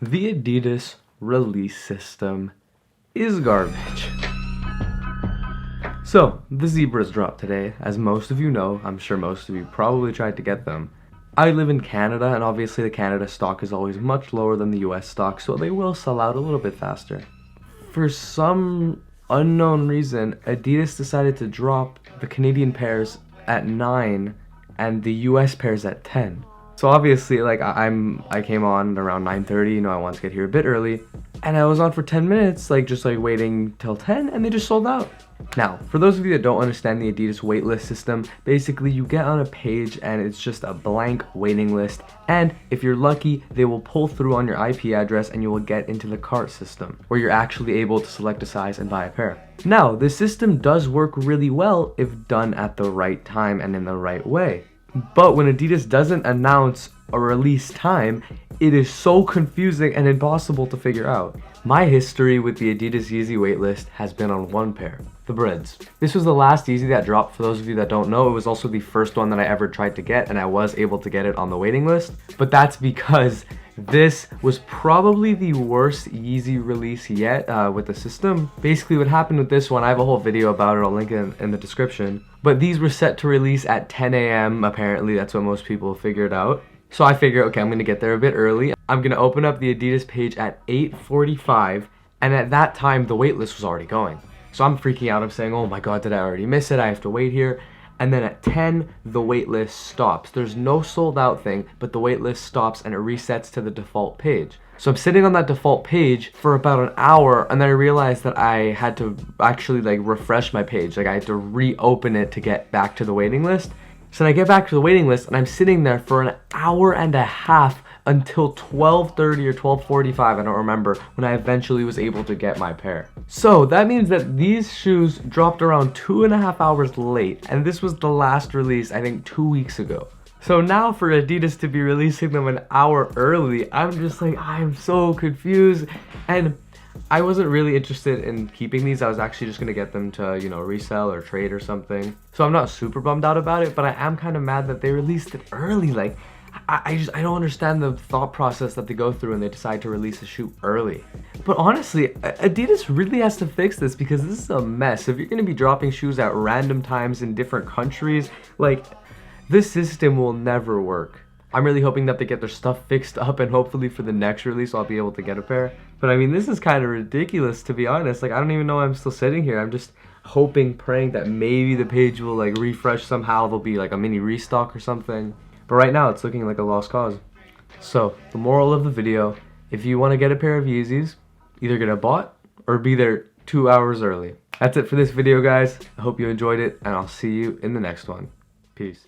The Adidas release system is garbage. So, the Zebras dropped today. As most of you know, I'm sure most of you probably tried to get them. I live in Canada, and obviously the Canada stock is always much lower than the US stock, so they will sell out a little bit faster. For some unknown reason, Adidas decided to drop the Canadian pairs at 9 and the US pairs at 10. So obviously, like, I came on around 9:30, I wanted to get here a bit early, and I was on for 10 minutes, just waiting till 10, and they just sold out. Now, for those of you that don't understand the Adidas waitlist system, basically you get on a page and it's just a blank waiting list, and if you're lucky, they will pull through on your IP address and you will get into the cart system, where you're actually able to select a size and buy a pair. Now, this system does work really well if done at the right time and in the right way. But when Adidas doesn't announce a release time, it is so confusing and impossible to figure out. My history with the Adidas Yeezy waitlist has been on one pair, the Breads. This was the last Yeezy that dropped. For those of you that don't know, it was also the first one that I ever tried to get, and I was able to get it on the waiting list. But that's because this was probably the worst Yeezy release yet with the system. Basically what happened with this one, I have a whole video about it, I'll link it in the description. But these were set to release at 10 a.m. apparently, that's what most people figured out. So I figured, okay, I'm gonna get there a bit early. I'm gonna open up the Adidas page at 8:45, and at that time the waitlist was already going. So I'm freaking out, I'm saying, oh my god, did I already miss it? I have to wait here. And then at 10, the waitlist stops. There's no sold out thing, but the waitlist stops and it resets to the default page. So I'm sitting on that default page for about an hour, and then I realized that I had to actually refresh my page. I had to reopen it to get back to the waiting list. So then I get back to the waiting list and I'm sitting there for an hour and a half until 12:30 or 12:45, I don't remember, when I eventually was able to get my pair. So that means that these shoes dropped around 2.5 hours late, and this was the last release, I think, 2 weeks ago. So now for Adidas to be releasing them an hour early, I'm just I'm so confused. And I wasn't really interested in keeping these. I was actually just gonna get them to, resell or trade or something. So I'm not super bummed out about it, but I am kind of mad that they released it early. I don't understand the thought process that they go through when they decide to release a shoe early. But honestly, Adidas really has to fix this, because this is a mess. If you're gonna be dropping shoes at random times in different countries, this system will never work. I'm really hoping that they get their stuff fixed up, and hopefully for the next release I'll be able to get a pair. But I mean, this is kind of ridiculous, to be honest. I don't even know why I'm still sitting here. I'm just hoping, praying that maybe the page will refresh somehow. There'll be a mini restock or something. But right now it's looking like a lost cause. So the moral of the video, if you want to get a pair of Yeezys, either get a bot or be there 2 hours early. That's it for this video, guys. I hope you enjoyed it, and I'll see you in the next one. Peace.